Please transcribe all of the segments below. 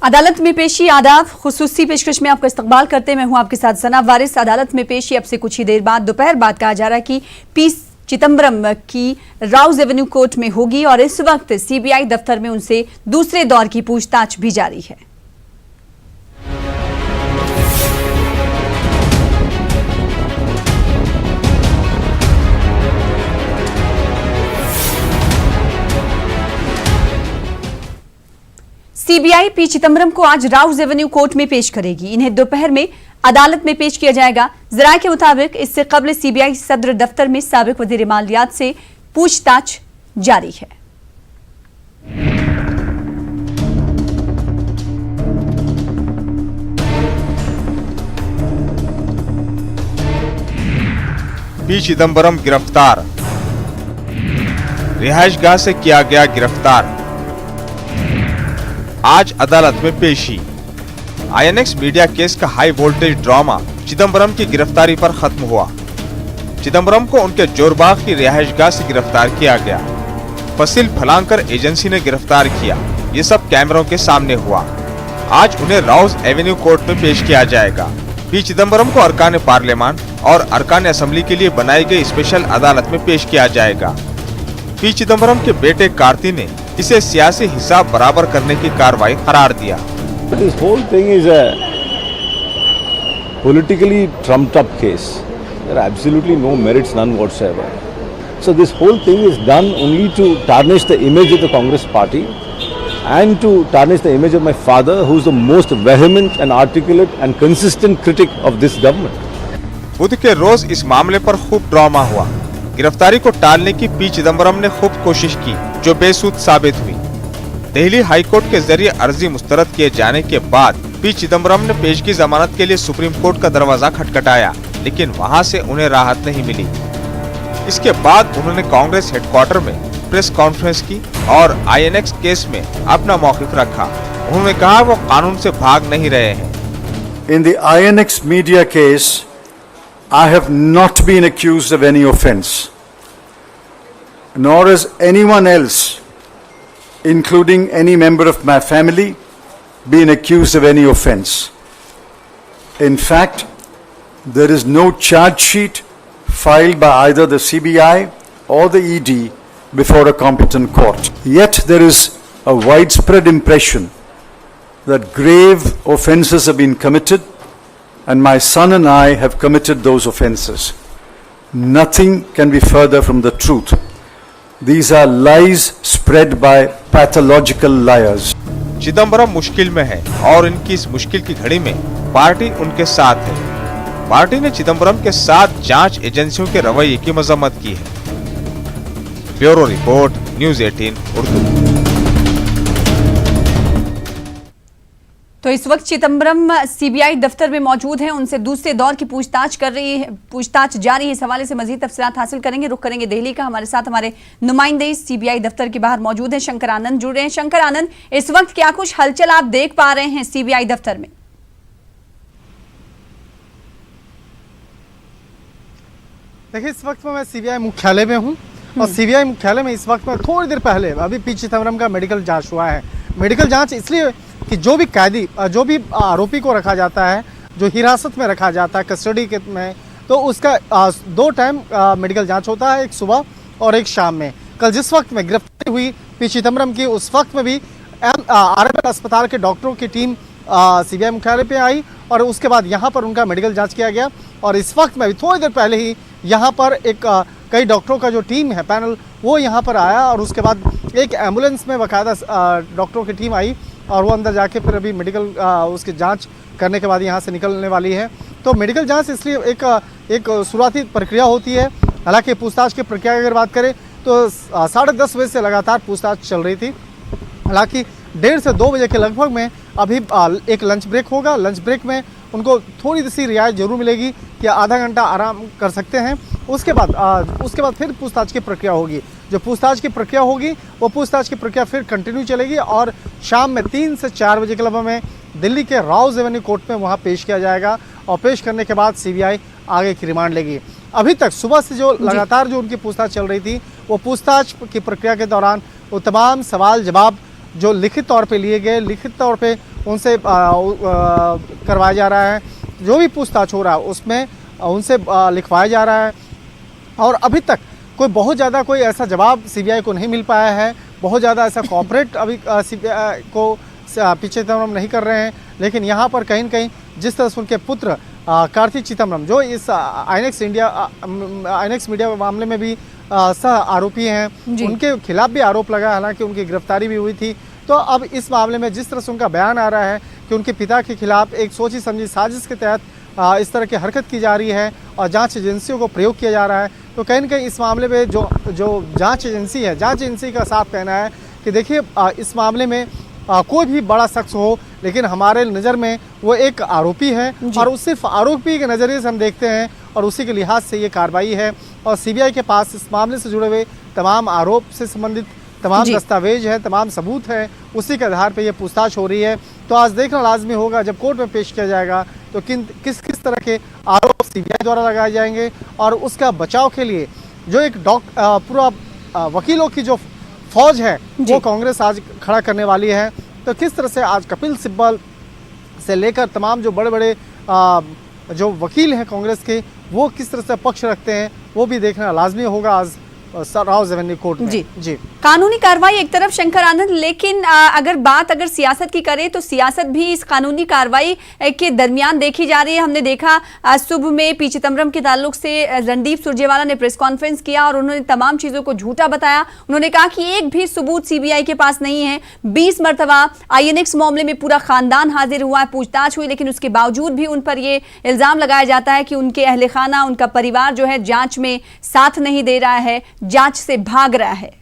अदालत में पेशी आदाब खुसूसी पेशकश में आपका इस्तकबाल करते मैं हूं आपके साथ सना वारिस। अदालत में पेशी अब से कुछ ही देर बाद दोपहर बाद कहा जा रहा है कि पी चिदंबरम की राउज एवेन्यू कोर्ट में होगी और इस वक्त सीबीआई दफ्तर में उनसे दूसरे दौर की पूछताछ भी जारी है। सीबीआई पी चिदंबरम को आज राउज एवेन्यू कोर्ट में पेश करेगी। इन्हें दोपहर में अदालत में पेश किया जाएगा। जराये के मुताबिक इससे कबल सीबीआई सदर दफ्तर में साबिक वजीर मालियात से पूछताछ जारी है। पी चिदंबरम गिरफ्तार, रिहाइशगाह से किया गया गिरफ्तार, आज अदालत में पेशी। आईएनएक्स मीडिया केस का हाई वोल्टेज ड्रामा चिदंबरम की गिरफ्तारी पर खत्म हुआ। चिदंबरम को उनके जोरबाग की रिहाइशगाह से गिरफ्तार किया गया। फसिल फलांकर एजेंसी ने गिरफ्तार किया। ये सब कैमरों के सामने हुआ। आज उन्हें राउज एवेन्यू कोर्ट में पेश किया जाएगा। पी चिदंबरम को अरकान पार्लियामान और अरकान असेंबली के लिए बनाई गई स्पेशल अदालत में पेश किया जाएगा। पी चिदंबरम के बेटे कार्ति ने इसे सियासी हिसाब बराबर करने की कार्रवाई करार दिया। This whole thing is a politically trumped up case. There are absolutely no merits, none whatsoever. So this whole thing is done only to tarnish the image of the Congress party and to tarnish the image of my father, who is the most vehement and articulate and consistent critic of this government. बुध के रोज इस मामले पर खूब drama हुआ। गिरफ्तारी को टालने की पी चिदंबरम ने खूब कोशिश की, जो बेसुध साबित हुई। दिल्ली हाईकोर्ट के जरिए अर्जी मुस्तरद किए जाने के बाद पी चिदंबरम ने पेशगी जमानत के लिए सुप्रीम कोर्ट का दरवाजा खटखटाया, लेकिन वहां से उन्हें राहत नहीं मिली। इसके बाद उन्होंने कांग्रेस हेडक्वार्टर में प्रेस कॉन्फ्रेंस की और आईएनएक्स केस में अपना मौकिफ रखा। उन्होंने कहा वो कानून से भाग नहीं रहे हैं। In the INX media case, I have not been accused of any offence, nor has anyone else, including any member of my family, been accused of any offence. In fact, there is no charge sheet filed by either the CBI or the ED before a competent court. Yet there is a widespread impression that grave offences have been committed, and my son and I have committed those offences. Nothing can be further from the truth. These are lies spread by pathological liars. Chidambaram मुश्किल में है और इनकी इस मुश्किल की घड़ी में पार्टी उनके साथ है। पार्टी ने चिदंबरम के साथ जांच एजेंसियों के रवैये की मजम्मत की है। Bureau report, news 18 Urdu. तो इस वक्त चिदंबरम सीबीआई दफ्तर में मौजूद हैं, उनसे दूसरे दौर की पूछताछ जारी है। इस हवाले से मजीद तफसीलात हासिल करेंगे। रुख करेंगे दिल्ली का। हमारे साथ हमारे नुमाइंदे सीबीआई दफ्तर के बाहर मौजूद हैं। शंकर आनंद जुड़ रहे हैं। शंकर आनंद, इस वक्त क्या कुछ हलचल आप देख पा रहे हैं सीबीआई दफ्तर में? देखिए, इस वक्त मैं सीबीआई मुख्यालय में हूँ और सीबीआई मुख्यालय में इस वक्त में थोड़ी देर पहले अभी पी चिदंबरम का मेडिकल जांच हुआ है। मेडिकल जांच इसलिए कि जो भी कैदी, जो भी आरोपी को रखा जाता है, जो हिरासत में रखा जाता है कस्टडी के में, तो उसका 2 टाइम मेडिकल जांच होता है, एक सुबह और एक शाम में। कल जिस वक्त में गिरफ्तारी हुई पी चिदंबरम की, उस वक्त में भी आरएमएल अस्पताल के डॉक्टरों की टीम सीबीआई मुख्यालय पे आई और उसके बाद यहाँ पर उनका मेडिकल जांच किया गया। और इस वक्त में भी थोड़ी देर पहले ही यहाँ पर एक कई डॉक्टरों का जो टीम है, पैनल, वो यहाँ पर आया और उसके बाद एक एम्बुलेंस में बाकायदा डॉक्टरों की टीम आई और वो अंदर जाके फिर अभी मेडिकल उसकी जांच करने के बाद यहाँ से निकलने वाली है। तो मेडिकल जांच इसलिए एक शुरुआती प्रक्रिया होती है। हालांकि पूछताछ की प्रक्रिया की अगर बात करें तो 10:30 बजे से लगातार पूछताछ चल रही थी। हालांकि 1:30 से 2 बजे के लगभग में अभी एक लंच ब्रेक होगा। लंच ब्रेक में उनको थोड़ी सी रियायत जरूर मिलेगी कि आधा घंटा आराम कर सकते हैं। उसके बाद फिर पूछताछ की प्रक्रिया होगी। जो पूछताछ की प्रक्रिया होगी वो पूछताछ की प्रक्रिया फिर कंटिन्यू चलेगी और शाम में 3 से 4 बजे के लगभग में दिल्ली के राउज एवेन्यू कोर्ट में वहाँ पेश किया जाएगा और पेश करने के बाद सीबीआई आगे की रिमांड लेगी। अभी तक सुबह से जो लगातार जो उनकी पूछताछ चल रही थी, वो पूछताछ की प्रक्रिया के दौरान वो तमाम सवाल जवाब जो लिखित तौर पे लिए गए, लिखित तौर पे उनसे करवाया जा रहा है, जो भी पूछताछ हो रहा है उसमें उनसे लिखवाया जा रहा है। और अभी तक कोई बहुत ज़्यादा कोई ऐसा जवाब सीबीआई को नहीं मिल पाया है, बहुत ज़्यादा ऐसा कॉपरेट अभी सीबीआई को पी चिदम्बरम नहीं कर रहे हैं। लेकिन यहाँ पर कहीं न कहीं जिस तरह से उनके पुत्र कार्ति चिदम्बरम, जो इस आईएनएक्स मीडिया मामले में भी सह आरोपी हैं, उनके खिलाफ भी आरोप लगा, हालांकि उनकी गिरफ्तारी भी हुई थी। तो अब इस मामले में जिस तरह से उनका बयान आ रहा है कि उनके पिता के खिलाफ एक सोची समझी साजिश के तहत इस तरह की हरकत की जा रही है और जांच एजेंसियों को प्रयोग किया जा रहा है, तो कहीं न कहीं इस मामले में जो जांच एजेंसी है, जांच एजेंसी का साफ कहना है कि देखिए इस मामले में कोई भी बड़ा शख्स हो, लेकिन हमारे नज़र में वो एक आरोपी है और उस सिर्फ आरोपी के नज़रिए से हम देखते हैं और उसी के लिहाज से ये कार्रवाई है। और सीबीआई के पास इस मामले से जुड़े हुए तमाम आरोप से संबंधित तमाम दस्तावेज है, तमाम सबूत है, उसी के आधार पर यह पूछताछ हो रही है। तो आज देखना लाजमी होगा जब कोर्ट में पेश किया जाएगा तो किस तरह के आरोप सीबीआई द्वारा लगाए जाएंगे और उसका बचाव के लिए जो एक पूरा वकीलों की जो फौज है वो कांग्रेस आज खड़ा करने वाली है। तो किस तरह से आज कपिल सिब्बल से लेकर तमाम जो बड़े बड़े जो वकील हैं कांग्रेस के, वो किस तरह से पक्ष रखते हैं, वो भी देखना लाजमी होगा आज राउज एवेन्यू कोर्ट में। जी कानूनी कार्रवाई एक तरफ शंकर आनंद, लेकिन अगर सियासत की करें तो सियासत भी इस कानूनी कार्रवाई के दरमियान देखी जा रही है। हमने देखा सुबह में पी चिदम्बरम के ताल्लुक से रणदीप सुरजेवाला ने प्रेस कॉन्फ्रेंस किया और उन्होंने तमाम चीजों को झूठा बताया। उन्होंने कहा कि एक भी सबूत सीबीआई के पास नहीं है। 20 मरतबा आईएनएक्स मामले में पूरा खानदान हाजिर हुआ है, पूछताछ हुई, लेकिन उसके बावजूद भी उन पर यह इल्जाम लगाया जाता है कि उनके अहले खाना, उनका परिवार जो है जांच में साथ नहीं दे रहा है, जांच से भाग रहा है।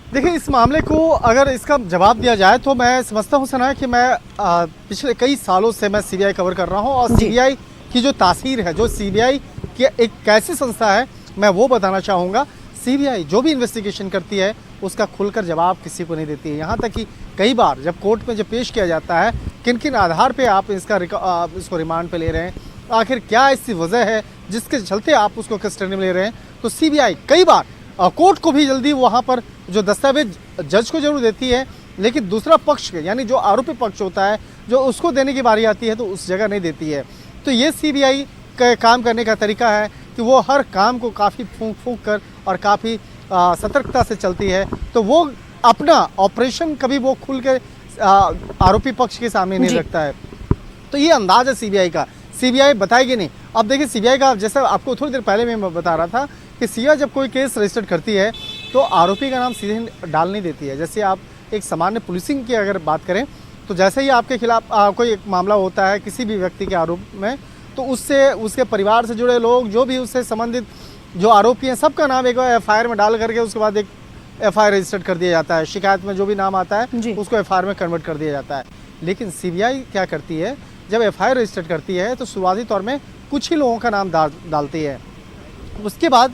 देखिए, इस मामले को अगर इसका जवाब दिया जाए तो मैं समझता हूं सना कि मैं पिछले कई सालों से मैं सीबीआई कवर कर रहा हूं और सीबीआई की जो तासीर है, जो सीबीआई की एक कैसी संस्था है, मैं वो बताना चाहूँगा। सीबीआई जो भी इन्वेस्टिगेशन करती है उसका खुलकर जवाब किसी को नहीं देती है। यहाँ तक कि कई बार जब कोर्ट में जब पेश किया जाता है किन किन आधार पे आप इसको रिमांड पे ले रहे हैं, आखिर क्या ऐसी वजह है जिसके चलते आप उसको कस्टडी में ले रहे हैं, तो सीबीआई कई बार कोर्ट को भी जल्दी वहाँ पर जो दस्तावेज जज को जरूर देती है, लेकिन दूसरा पक्ष यानी जो आरोपी पक्ष होता है जो उसको देने की बारी आती है तो उस जगह नहीं देती है। तो ये सीबीआई का काम करने का तरीका है कि वो हर काम को काफ़ी फूंक कर और काफ़ी सतर्कता से चलती है। तो वो अपना ऑपरेशन कभी वो खुल के आरोपी पक्ष के सामने नहीं रखता है। तो ये अंदाज है सीबीआई का, सीबीआई बताएगी नहीं। अब देखिए सीबीआई का, जैसा आपको थोड़ी देर पहले मैं बता रहा था कि सीबीआई जब कोई केस रजिस्टर करती है तो आरोपी का नाम सीधे डाल नहीं देती है। जैसे आप एक सामान्य पुलिसिंग की अगर बात करें तो जैसे ही आपके खिलाफ कोई एक मामला होता है किसी भी व्यक्ति के आरोप में, तो उससे उसके परिवार से जुड़े लोग जो भी उससे संबंधित जो आरोपी हैं सबका नाम एक एफआईआर में डाल करके उसके बाद एक एफआईआर रजिस्टर कर दिया जाता है। शिकायत में जो भी नाम आता है उसको एफआईआर में कन्वर्ट कर दिया जाता है। लेकिन सीबीआई क्या करती है, जब एफआईआर रजिस्टर करती है तो शुरुआती तौर में कुछ ही लोगों का नाम डालती है। उसके बाद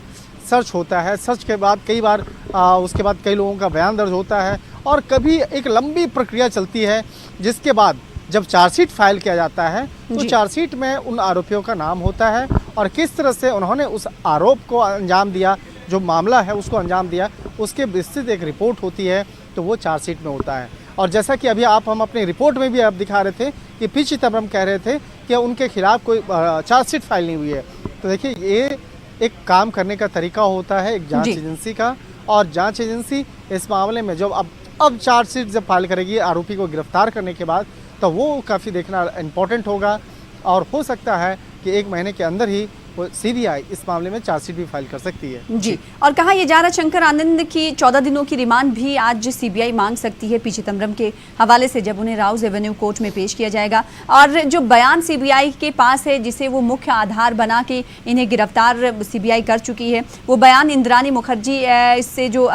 सर्च होता है, सर्च के बाद कई बार उसके बाद कई लोगों का बयान दर्ज होता है और कभी एक लंबी प्रक्रिया चलती है, जिसके बाद जब चार्जशीट फाइल किया जाता है तो चार्जशीट में उन आरोपियों का नाम होता है और किस तरह से उन्होंने उस आरोप को अंजाम दिया, जो मामला है उसको अंजाम दिया, उसके विस्तृत एक रिपोर्ट होती है, तो वो चार्जशीट में होता है। और जैसा कि अभी हम अपनी रिपोर्ट में भी आप दिखा रहे थे कि पी चिदम्बरम कह रहे थे कि उनके खिलाफ कोई चार्जशीट फाइल नहीं हुई है। तो देखिए ये एक काम करने का तरीका होता है एक जांच एजेंसी का, और जांच एजेंसी इस मामले में जब अब चार्जशीट जब फाइल करेगी आरोपी को गिरफ्तार करने के बाद, तो वो काफ़ी देखना इम्पोर्टेंट होगा और हो सकता है कि 1 महीने के अंदर ही वो सीबीआई इस मामले में चार्जशीट भी फाइल कर सकती है। जी, और कहा यह जा रहा शंकर आनंद की 14 दिनों की रिमांड भी आज सीबीआई मांग सकती है पी चिदम्बरम के हवाले से, जब उन्हें राउज एवेन्यू कोर्ट में पेश किया जाएगा। और जो बयान सीबीआई के पास है जिसे वो मुख्य आधार बना के इन्हें गिरफ्तार सीबीआई कर चुकी है, वो बयान इंद्रानी मुखर्जी इससे जो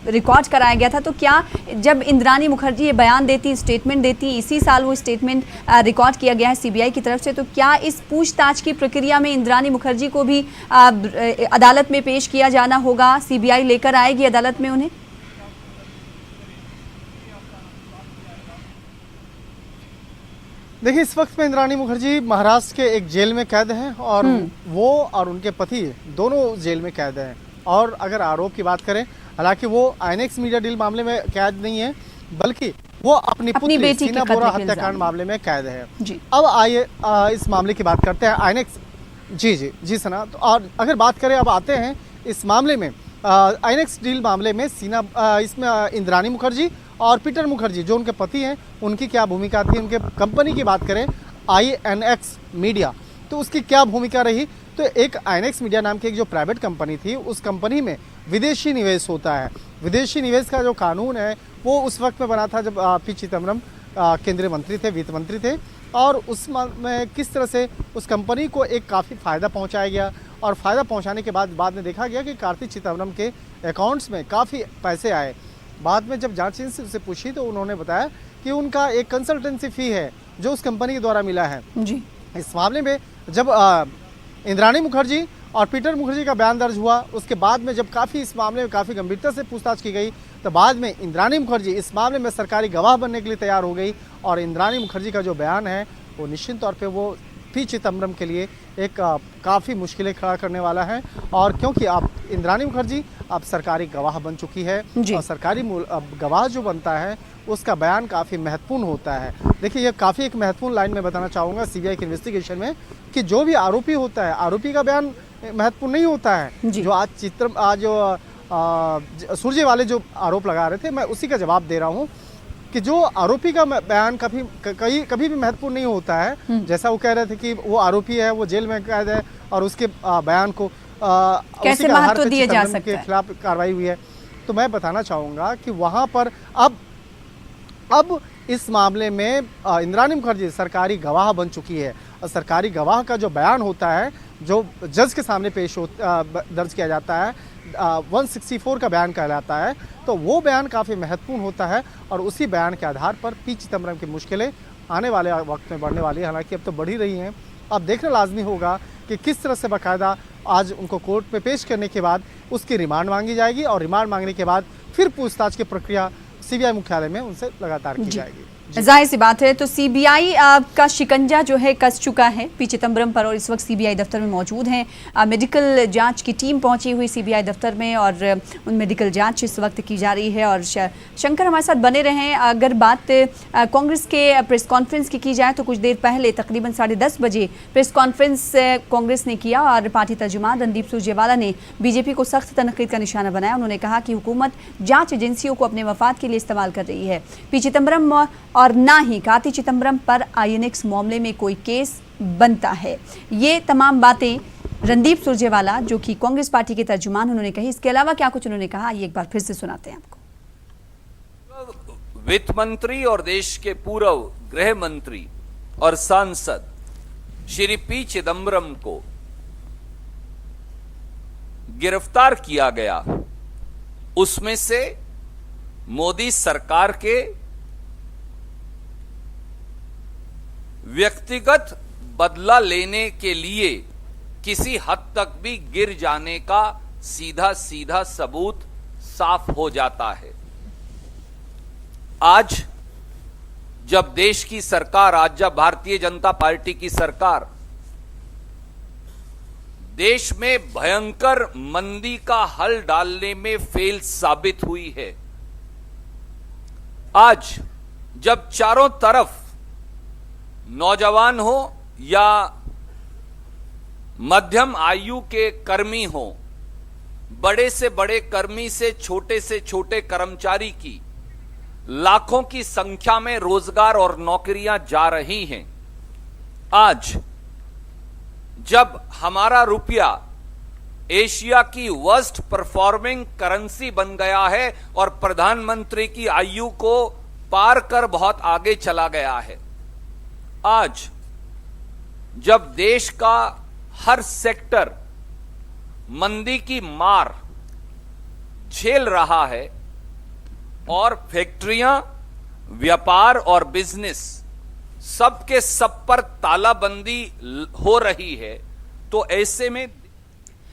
रिकॉर्ड कराया गया था, तो क्या जब इंद्रानी मुखर्जी ये बयान देती, स्टेटमेंट देती, इसी साल वो स्टेटमेंट रिकॉर्ड किया गया है सीबीआई की तरफ से, तो क्या इस पूछताछ की प्रक्रिया में इंद्रानी मुखर्जी को भी अदालत में पेश किया जाना होगा? सीबीआई लेकर आएगी अदालत में उन्हें? देखिए, इस वक्त में इंद्रानी मुखर्जी महाराष्ट्र के एक जेल में कैद हैं और वो और उनके पति दोनों जेल में कैद हैं। और अगर आरोप की बात करें, हालांकि वो आईएनएक्स मीडिया डील मामले में कैद नहीं है, बल्कि वो अपनी पुत्री बेटी के सीना कत्ल बोरा के हत्याकांड इल्जाम मामले में कैद है। जी। अब आइए इस मामले की बात करते हैं। आईएनएक्स जी सना। तो और अगर बात करें, अब आते हैं इस मामले में आईएनएक्स डील मामले में इसमें इंद्राणी मुखर्जी और पीटर मुखर्जी जो उनके पति हैं, उनकी क्या भूमिका थी। उनके कंपनी की बात करें आईएनएक्स मीडिया, तो उसकी क्या भूमिका रही। तो एक आईएनएक्स मीडिया नाम की एक जो प्राइवेट कंपनी थी, उस कंपनी में विदेशी निवेश होता है। विदेशी निवेश का जो कानून है वो उस वक्त में बना था जब पी चिदम्बरम केंद्रीय मंत्री थे, वित्त मंत्री थे, और उसमें किस तरह से उस कंपनी को एक काफ़ी फ़ायदा पहुंचाया गया, और फ़ायदा पहुंचाने के बाद में देखा गया कि कार्ति चिदम्बरम के अकाउंट्स में काफ़ी पैसे आए। बाद में जब जांच एजेंसी से पूछी तो उन्होंने बताया कि उनका एक कंसल्टेंसी फ़ी है जो उस कंपनी के द्वारा मिला है। जी। इस मामले में जब इंद्राणी मुखर्जी और पीटर मुखर्जी का बयान दर्ज हुआ, उसके बाद में जब काफ़ी इस मामले में काफ़ी गंभीरता से पूछताछ की गई, तो बाद में इंद्राणी मुखर्जी इस मामले में सरकारी गवाह बनने के लिए तैयार हो गई। और इंद्राणी मुखर्जी का जो बयान है वो निश्चित तौर पे वो पी चिदम्बरम के लिए एक काफ़ी मुश्किलें खड़ा करने वाला है। और क्योंकि अब इंद्राणी मुखर्जी अब सरकारी गवाह बन चुकी है, और सरकारी गवाह जो बनता है उसका बयान काफ़ी महत्वपूर्ण होता है। देखिए, ये काफ़ी एक महत्वपूर्ण लाइन में बताना चाहूँगा सीबीआई की इन्वेस्टिगेशन में, कि जो भी आरोपी होता है, आरोपी का बयान महत्वपूर्ण नहीं होता है। जो आज सुरजेवाला जो आरोप लगा रहे थे, मैं उसी का जवाब दे रहा हूँ कि जो आरोपी का बयान कभी भी महत्वपूर्ण नहीं होता है। जैसा वो कह रहे थे कि वो आरोपी है, वो जेल में कैद है, और उसके बयान को कैसे महत्व दिया जा सकता है, के खिलाफ कार्रवाई हुई है। तो मैं बताना चाहूँगा कि वहाँ पर अब इस मामले में इंद्राणी मुखर्जी सरकारी गवाह बन चुकी है, और सरकारी गवाह का जो बयान होता है, जो जज के सामने दर्ज किया जाता है, 164 का बयान कहलाता है, तो वो बयान काफ़ी महत्वपूर्ण होता है। और उसी बयान के आधार पर पी चिदम्बरम की मुश्किलें आने वाले वक्त में बढ़ने वाली है। हालांकि अब तो बढ़ ही रही हैं। अब देखना लाजमी होगा कि किस तरह से बाकायदा आज उनको कोर्ट में पेश करने के बाद उसकी रिमांड मांगी जाएगी, और रिमांड मांगने के बाद फिर पूछताछ की प्रक्रिया सीबीआई मुख्यालय में उनसे लगातार की जाएगी। जाहिर सी बात है, तो सीबीआई का शिकंजा जो है कस चुका है पी चिदम्बरम पर, और इस वक्त सीबीआई दफ्तर में मौजूद हैं। मेडिकल जांच की टीम पहुंची हुई सीबीआई दफ्तर में, और उन मेडिकल जांच इस वक्त की जा रही है। और शंकर हमारे साथ बने रहें। अगर बात कांग्रेस के प्रेस कॉन्फ्रेंस की जाए तो कुछ देर पहले तकरीबन 10:30 बजे प्रेस कॉन्फ्रेंस कांग्रेस ने किया, और पार्टी तर्जुमान रणदीप सुरजेवाला ने बीजेपी को सख्त तनकीद का निशाना बनाया। उन्होंने कहा कि हुकूमत जाँच एजेंसियों को अपने मफाद के लिए इस्तेमाल कर रही है। पी चिदम्बरम और ना ही कार्ति चिदम्बरम पर आईएनएक्स मामले में कोई केस बनता है। ये तमाम बातें रणदीप सुरजेवाला जो कि कांग्रेस पार्टी के तर्जुमान उन्होंने कही। इसके अलावा क्या कुछ उन्होंने कहा, ये एक बार फिर से सुनाते हैं आपको। वित्त मंत्री और देश के पूर्व गृह मंत्री और सांसद श्री पी चिदम्बरम को गिरफ्तार किया गया, उसमें से मोदी सरकार के व्यक्तिगत बदला लेने के लिए किसी हद तक भी गिर जाने का सीधा सीधा सबूत साफ हो जाता है। आज जब देश की सरकार, आज जब भारतीय जनता पार्टी की सरकार देश में भयंकर मंदी का हल डालने में फेल साबित हुई है, आज जब चारों तरफ नौजवान हो या मध्यम आयु के कर्मी हो, बड़े से बड़े कर्मी से छोटे कर्मचारी की लाखों की संख्या में रोजगार और नौकरियां जा रही हैं, आज जब हमारा रुपया एशिया की वर्स्ट परफॉर्मिंग करेंसी बन गया है और प्रधानमंत्री की आयु को पार कर बहुत आगे चला गया है, आज जब देश का हर सेक्टर मंदी की मार झेल रहा है और फैक्ट्रियां, व्यापार और बिजनेस सबके सब पर तालाबंदी हो रही है, तो ऐसे में